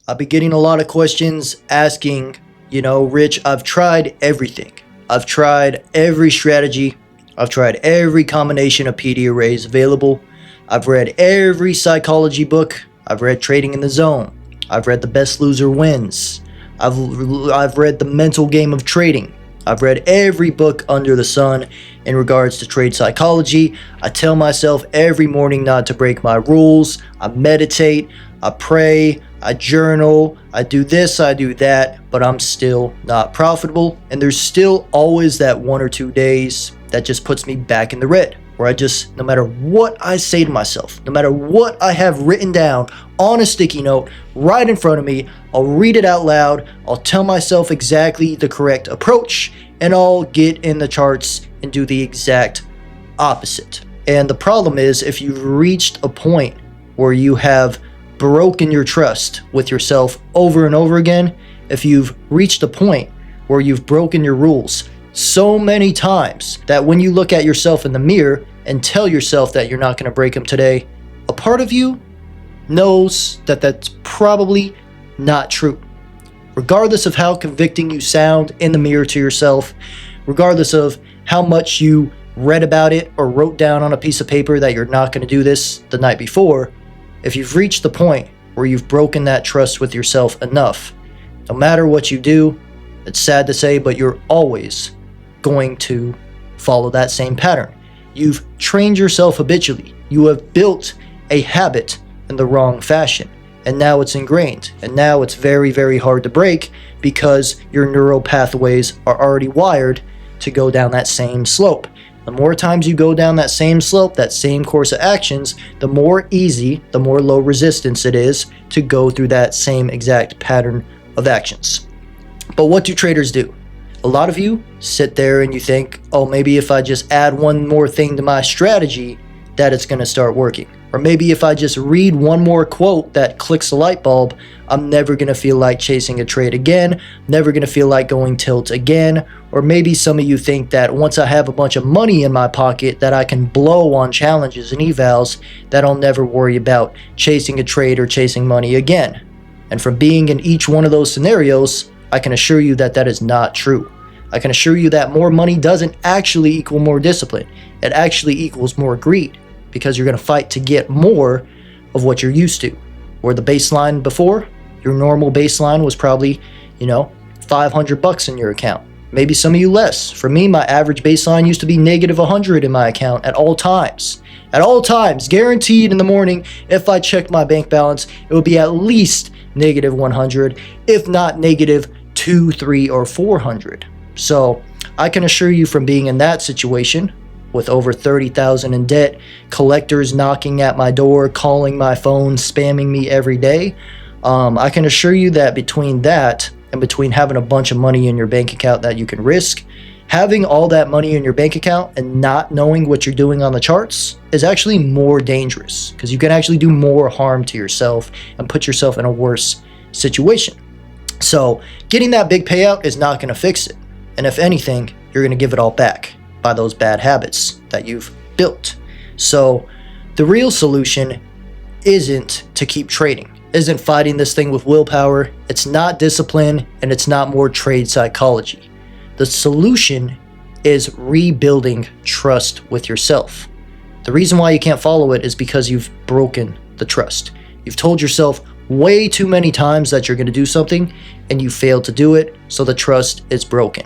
I've been getting a lot of questions asking, Rich, I've tried everything. I've tried every strategy. I've tried every combination of PD arrays available. I've read every psychology book. I've read Trading in the Zone. I've read The Best Loser Wins. I've read The Mental Game of Trading. I've read every book under the sun in regards to trade psychology. I tell myself every morning not to break my rules. I meditate. I pray. I journal. I do this. I do that. But I'm still not profitable. And there's still always that 1 or 2 days that just puts me back in the red. Where I just, no matter what I say to myself, no matter what I have written down on a sticky note right in front of me, I'll read it out loud, I'll tell myself exactly the correct approach, and I'll get in the charts and do the exact opposite. And the problem is, if you've reached a point where you have broken your trust with yourself over and over again, if you've reached a point where you've broken your rules so many times that when you look at yourself in the mirror and tell yourself that you're not going to break them today, a part of you knows that that's probably not true. Regardless of how convicting you sound in the mirror to yourself, regardless of how much you read about it or wrote down on a piece of paper that you're not going to do this the night before, if you've reached the point where you've broken that trust with yourself enough, no matter what you do, it's sad to say, but you're always going to follow that same pattern. You've trained yourself habitually. You have built a habit in the wrong fashion, and now it's ingrained, and now it's very, very hard to break because your neural pathways are already wired to go down that same slope. The more times you go down that same slope, that same course of actions, the more easy, the more low resistance it is to go through that same exact pattern of actions. But what do traders do? A lot of you sit there and you think, oh, maybe if I just add one more thing to my strategy, that it's going to start working. Or maybe if I just read one more quote that clicks a light bulb, I'm never going to feel like chasing a trade again, never going to feel like going tilt again. Or maybe some of you think that once I have a bunch of money in my pocket that I can blow on challenges and evals, that I'll never worry about chasing a trade or chasing money again. And from being in each one of those scenarios, I can assure you that that is not true. I can assure you that more money doesn't actually equal more discipline. It actually equals more greed, because you're going to fight to get more of what you're used to. Where the baseline before, your normal baseline was probably, $500 in your account. Maybe some of you less. For me, my average baseline used to be negative 100 in my account at all times. At all times, guaranteed in the morning, if I checked my bank balance, it would be at least negative 100, if not negative 200, 300, or 400. So I can assure you from being in that situation, with over 30,000 in debt, collectors knocking at my door, calling my phone, spamming me every day, I can assure you that between that and between having a bunch of money in your bank account that you can risk, having all that money in your bank account and not knowing what you're doing on the charts is actually more dangerous, because you can actually do more harm to yourself and put yourself in a worse situation. So getting that big payout is not going to fix it. And if anything, you're going to give it all back by those bad habits that you've built. So the real solution isn't to keep trading, isn't fighting this thing with willpower. It's not discipline, and it's not more trade psychology. The solution is rebuilding trust with yourself. The reason why you can't follow it is because you've broken the trust. You've told yourself way too many times that you're going to do something, and you failed to do it, so the trust is broken.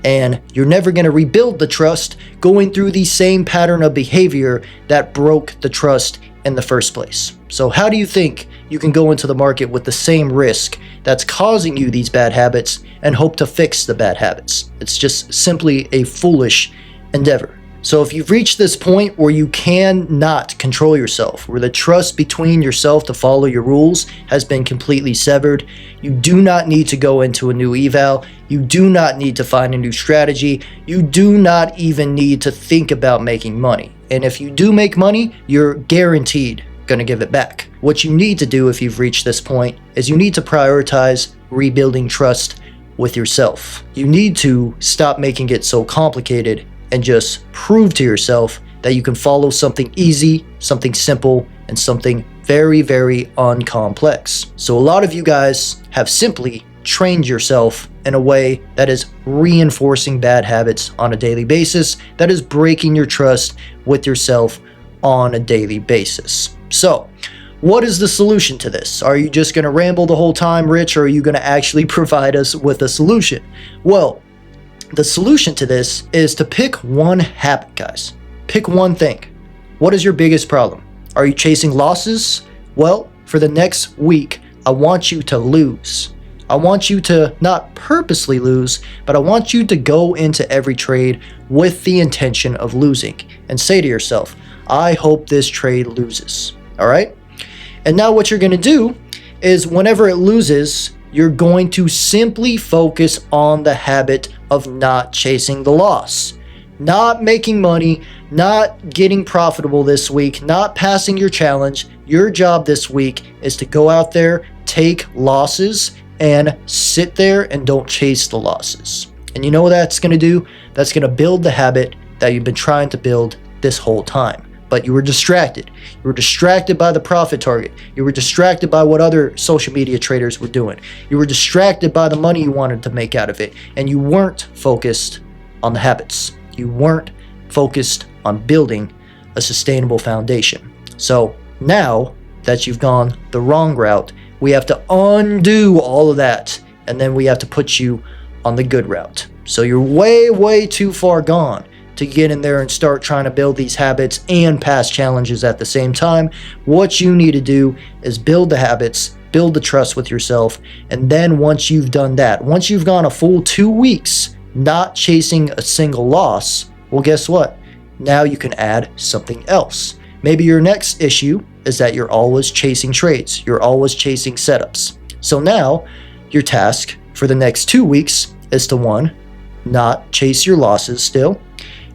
And you're never going to rebuild the trust going through the same pattern of behavior that broke the trust in the first place. So how do you think you can go into the market with the same risk that's causing you these bad habits and hope to fix the bad habits? It's just simply a foolish endeavor. So if you've reached this point where you cannot control yourself, where the trust between yourself to follow your rules has been completely severed, you do not need to go into a new eval. You do not need to find a new strategy. You do not even need to think about making money. And if you do make money, you're guaranteed going to give it back. What you need to do if you've reached this point is you need to prioritize rebuilding trust with yourself. You need to stop making it so complicated and just prove to yourself that you can follow something easy, something simple, and something Very, very uncomplex. So a lot of you guys have simply trained yourself in a way that is reinforcing bad habits on a daily basis, that is breaking your trust with yourself on a daily basis. So what is the solution to this? Are you just going to ramble the whole time, Rich, or are you going to actually provide us with a solution? Well, the solution to this is to pick one habit, guys. Pick one thing. What is your biggest problem? Are you chasing losses? Well, for the next week, I want you to lose. I want you to not purposely lose, but I want you to go into every trade with the intention of losing and say to yourself, I hope this trade loses. All right? And now what you're going to do is whenever it loses, you're going to simply focus on the habit of not chasing the loss, not making money, not getting profitable this week, not passing your challenge. Your job this week is to go out there, take losses, and sit there and don't chase the losses. And you know what that's going to do? That's going to build the habit that you've been trying to build this whole time. But you were distracted. You were distracted by the profit target. You were distracted by what other social media traders were doing. You were distracted by the money you wanted to make out of it. And you weren't focused on the habits. You weren't focused on building a sustainable foundation. So now that you've gone the wrong route, we have to undo all of that, and then we have to put you on the good route. So you're way, way too far gone to get in there and start trying to build these habits and pass challenges at the same time. What you need to do is build the habits, build the trust with yourself, and then once you've done that, once you've gone a full 2 weeks not chasing a single loss, well, guess what? Now you can add something else. Maybe your next issue is that you're always chasing trades. You're always chasing setups. So now your task for the next 2 weeks is to 1, not chase your losses still,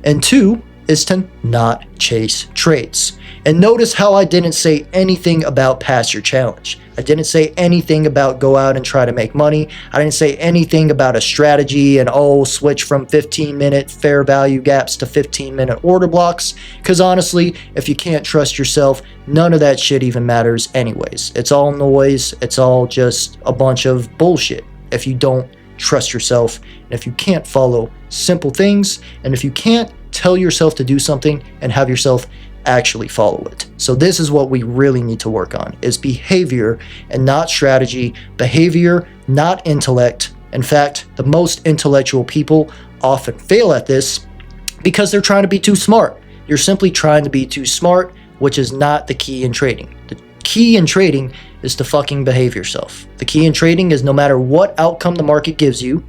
and 2 is to not chase trades. And notice how I didn't say anything about pass your challenge. I didn't say anything about go out and try to make money. I didn't say anything about a strategy and switch from 15-minute fair value gaps to 15-minute order blocks. Because honestly, if you can't trust yourself, none of that shit even matters anyways. It's all noise. It's all just a bunch of bullshit if you don't trust yourself, and if you can't follow simple things, and if you can't tell yourself to do something and have yourself actually follow it. So this is what we really need to work on, is behavior and not strategy, behavior, not intellect. In fact, the most intellectual people often fail at this because they're trying to be too smart. You're simply trying to be too smart, which is not the key in trading. The key in trading is to fucking behave yourself. The key in trading is no matter what outcome the market gives you,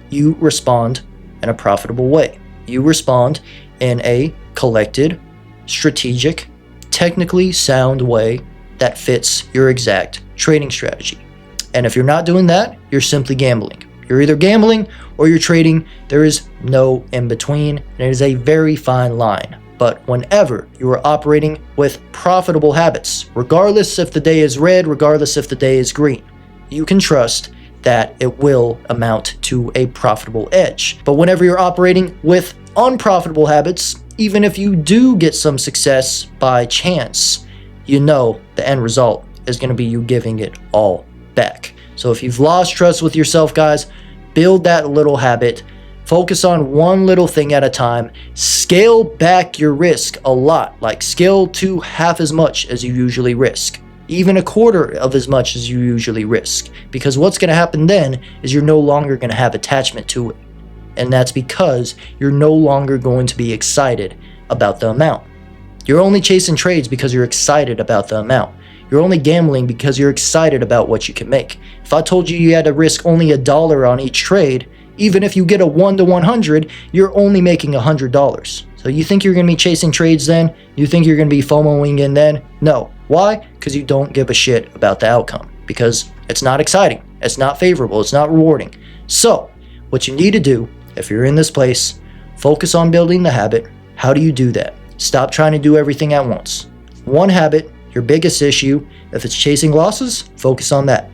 you respond in a profitable way. You respond in a collected, strategic, technically sound way that fits your exact trading strategy. And if you're not doing that, you're simply gambling. You're either gambling or you're trading. There is no in between, and it is a very fine line. But whenever you are operating with profitable habits, regardless if the day is red, regardless if the day is green, you can trust that it will amount to a profitable edge. But whenever you're operating with unprofitable habits, even if you do get some success by chance, you know the end result is going to be you giving it all back. So if you've lost trust with yourself, guys, build that little habit. Focus on one little thing at a time. Scale back your risk a lot, like scale to half as much as you usually risk, even a quarter of as much as you usually risk. Because what's going to happen then is you're no longer going to have attachment to it. And that's because you're no longer going to be excited about the amount. You're only chasing trades because you're excited about the amount. You're only gambling because you're excited about what you can make. If I told you had to risk only $1 on each trade, even if you get a 1 to 100, you're only making $100. So you think you're going to be chasing trades then? You think you're going to be FOMOing in then? No. Why? Because you don't give a shit about the outcome. Because it's not exciting. It's not favorable. It's not rewarding. So what you need to do, if you're in this place, focus on building the habit. How do you do that? Stop trying to do everything at once. One habit, your biggest issue, if it's chasing losses, focus on that.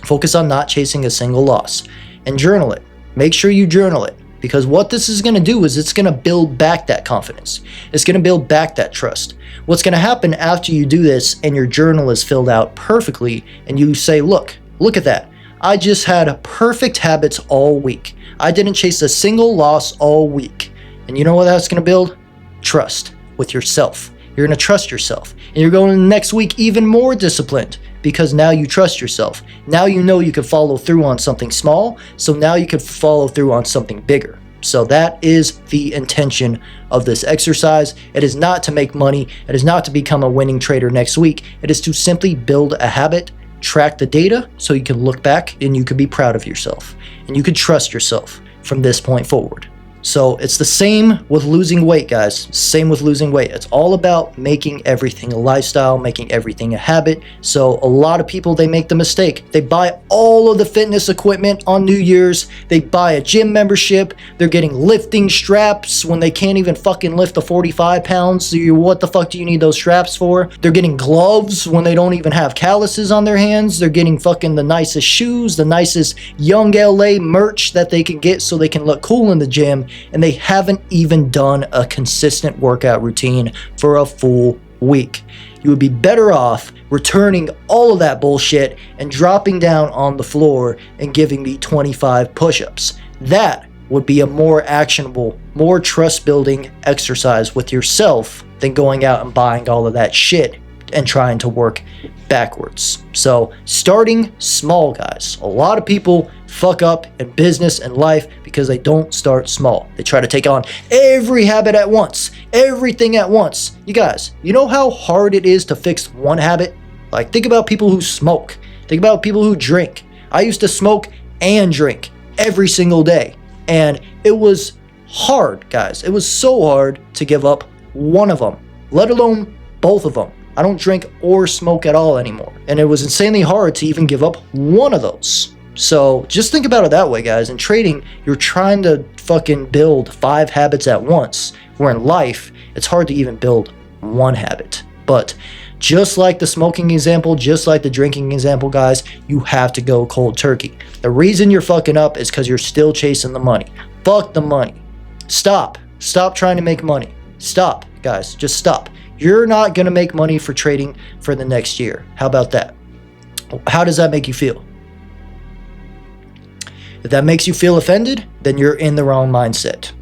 Focus on not chasing a single loss. And journal it. Make sure you journal it. because what this is going to do is it's going to build back that confidence. It's going to build back that trust. What's going to happen after you do this and your journal is filled out perfectly and you say, look at that. I just had perfect habits all week. I didn't chase a single loss all week. And you know what that's going to build? Trust with yourself. You're going to trust yourself. And you're going to next week even more disciplined because now you trust yourself. Now you know you can follow through on something small, so now you can follow through on something bigger. So that is the intention of this exercise. It is not to make money. It is not to become a winning trader next week. It is to simply build a habit, track the data so you can look back and you can be proud of yourself. And you can trust yourself from this point forward. So it's the same with losing weight, guys. Same with losing weight. It's all about making everything a lifestyle, making everything a habit. So a lot of people, they make the mistake. They buy all of the fitness equipment on New Year's. They buy a gym membership. They're getting lifting straps when they can't even fucking lift the 45 pounds. So what the fuck do you need those straps for? They're getting gloves when they don't even have calluses on their hands. They're getting fucking the nicest shoes, the nicest Young LA merch that they can get so they can look cool in the gym. And they haven't even done a consistent workout routine for a full week. You would be better off returning all of that bullshit and dropping down on the floor and giving me 25 push-ups. That would be a more actionable, more trust-building exercise with yourself than going out and buying all of that shit and trying to work backwards. So starting small, guys. A lot of people fuck up in business and life because they don't start small. They try to take on every habit at once, everything at once. You guys, you know how hard it is to fix one habit? Like, think about people who smoke. Think about people who drink. I used to smoke and drink every single day. And it was hard, guys. It was so hard to give up one of them, let alone both of them. I don't drink or smoke at all anymore. And it was insanely hard to even give up one of those. So just think about it that way, guys. In trading, you're trying to fucking build 5 habits at once, where in life, it's hard to even build one habit. But just like the smoking example, just like the drinking example, guys, you have to go cold turkey. The reason you're fucking up is because you're still chasing the money. Fuck the money. Stop. Stop trying to make money. Stop, guys. Just stop. You're not going to make money for trading for the next year. How about that? How does that make you feel? If that makes you feel offended, then you're in the wrong mindset.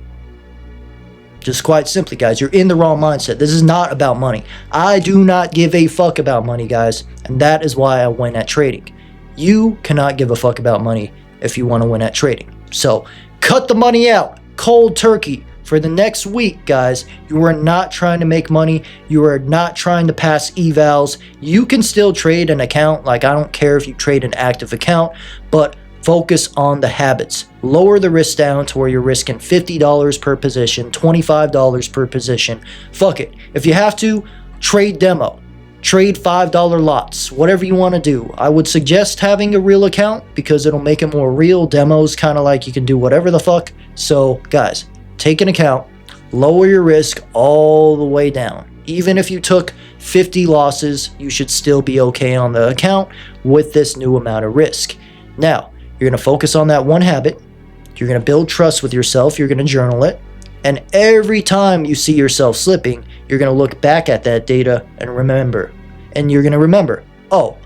Just quite simply, guys, you're in the wrong mindset. This is not about money. I do not give a fuck about money, guys, and that is why I win at trading. You cannot give a fuck about money if you want to win at trading. So cut the money out, cold turkey. For the next week, guys, you are not trying to make money. You are not trying to pass evals. You can still trade an account. Like, I don't care if you trade an active account, but focus on the habits. Lower the risk down to where you're risking $50 per position, $25 per position. Fuck it. If you have to, trade demo. Trade $5 lots. Whatever you want to do. I would suggest having a real account because it'll make it more real. Demos kind of like you can do whatever the fuck. So, guys, take an account. Lower your risk all the way down. Even if you took 50 losses, you should still be okay on the account with this new amount of risk. Now, you're going to focus on that one habit. You're going to build trust with yourself. You're going to journal it. And every time you see yourself slipping, you're going to look back at that data and remember. And you're going to remember, oh,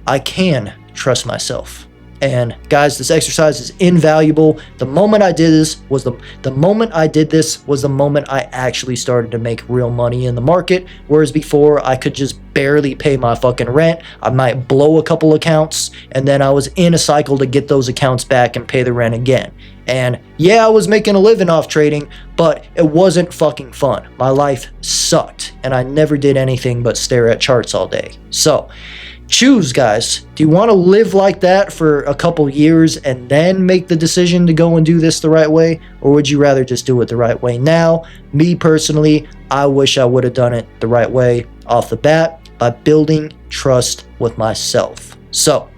I can trust myself. And guys, this exercise is invaluable. The moment I did this was the moment I actually started to make real money in the market. Whereas before, I could just barely pay my fucking rent. I might blow a couple accounts, and then I was in a cycle to get those accounts back and pay the rent again. And yeah, I was making a living off trading, but it wasn't fucking fun. My life sucked, and I never did anything but stare at charts all day. So, choose, guys. Do you want to live like that for a couple years and then make the decision to go and do this the right way? Or would you rather just do it the right way now? Me personally, I wish I would have done it the right way off the bat by building trust with myself. So,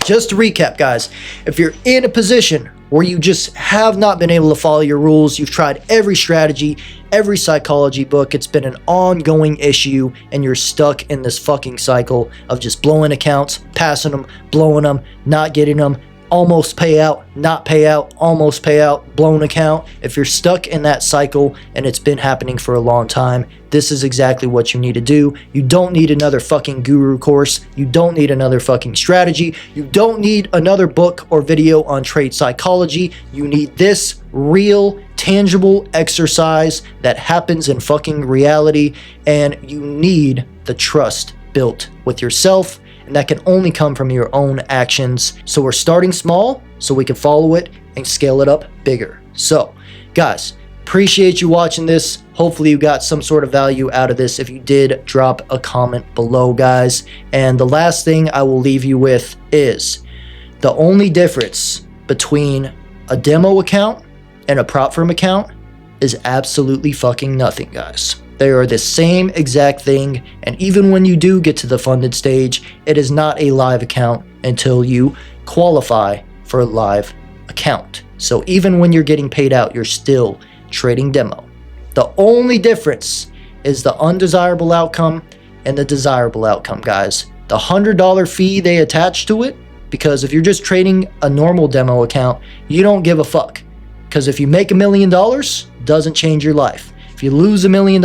just to recap, guys, if you're in a position where you just have not been able to follow your rules, you've tried every strategy, every psychology book, it's been an ongoing issue, and you're stuck in this fucking cycle of just blowing accounts, passing them, blowing them, not getting them, almost pay out, not pay out, almost pay out, blown account. If you're stuck in that cycle and it's been happening for a long time, this is exactly what you need to do. You don't need another fucking guru course. You don't need another fucking strategy. You don't need another book or video on trade psychology. You need this real, tangible exercise that happens in fucking reality, and you need the trust built with yourself, and that can only come from your own actions. So we're starting small so we can follow it and scale it up bigger. So guys, appreciate you watching this. Hopefully you got some sort of value out of this. If you did, drop a comment below, guys. And the last thing I will leave you with is the only difference between a demo account and a prop firm account is absolutely fucking nothing, guys. They are the same exact thing, and even when you do get to the funded stage, it is not a live account until you qualify for a live account. So even when you're getting paid out, you're still trading demo. The only difference is the undesirable outcome and the desirable outcome, guys. The $100 fee they attach to it, because if you're just trading a normal demo account, you don't give a fuck. Because if you make $1 million, doesn't change your life. If you lose $1 million,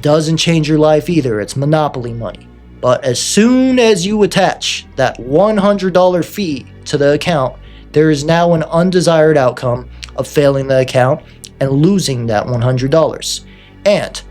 doesn't change your life either. It's monopoly money. But as soon as you attach that $100 fee to the account, there is now an undesired outcome of failing the account and losing that $100. And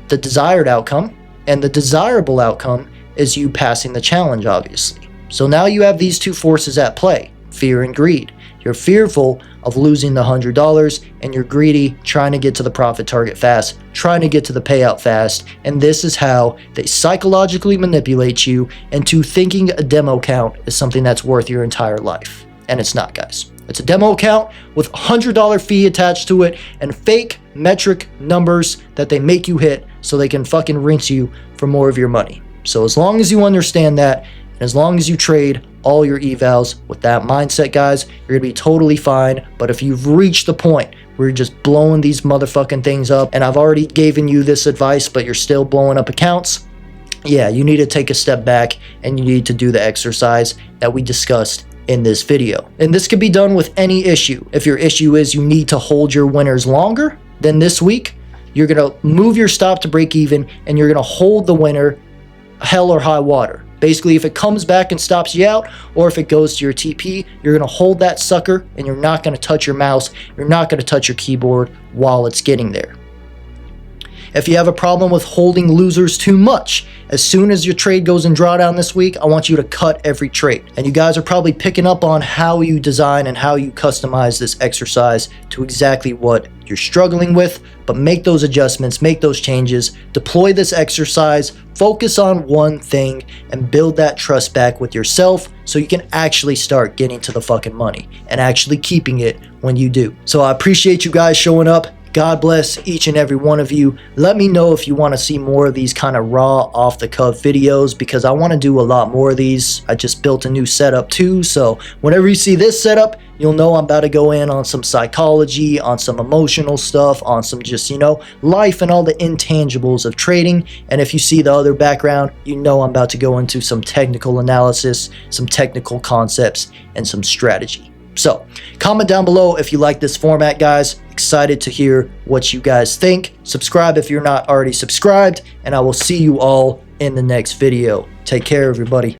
the desired outcome and the desirable outcome is you passing the challenge, obviously. So now you have these two forces at play, fear and greed. You're fearful of losing the $100, and you're greedy, trying to get to the profit target fast, trying to get to the payout fast, and this is how they psychologically manipulate you into thinking a demo account is something that's worth your entire life. And it's not, guys. It's a demo account with a $100 fee attached to it and fake metric numbers that they make you hit so they can fucking rinse you for more of your money. So as long as you understand that, and as long as you trade all your evals with that mindset, guys, you're gonna be totally fine. But if you've reached the point where you're just blowing these motherfucking things up, and I've already given you this advice, but you're still blowing up accounts, yeah, you need to take a step back and you need to do the exercise that we discussed in this video. And this can be done with any issue. If your issue is you need to hold your winners longer, then this week, you're gonna move your stop to break even and you're gonna hold the winner hell or high water. Basically, if it comes back and stops you out, or if it goes to your TP, you're going to hold that sucker and you're not going to touch your mouse. You're not going to touch your keyboard while it's getting there. If you have a problem with holding losers too much, as soon as your trade goes in drawdown this week, I want you to cut every trade. And you guys are probably picking up on how you design and how you customize this exercise to exactly what you're struggling with, but make those adjustments, make those changes, deploy this exercise, focus on one thing, and build that trust back with yourself so you can actually start getting to the fucking money and actually keeping it when you do. So I appreciate you guys showing up. God bless each and every one of you. Let me know if you want to see more of these kind of raw, off-the-cuff videos, because I want to do a lot more of these. I just built a new setup too, so whenever you see this setup, you'll know I'm about to go in on some psychology, on some emotional stuff, on some just, life and all the intangibles of trading. And if you see the other background, you know I'm about to go into some technical analysis, some technical concepts, and some strategy. So comment down below if you like this format, guys. Excited to hear what you guys think. Subscribe if you're not already subscribed, and I will see you all in the next video. Take care, everybody.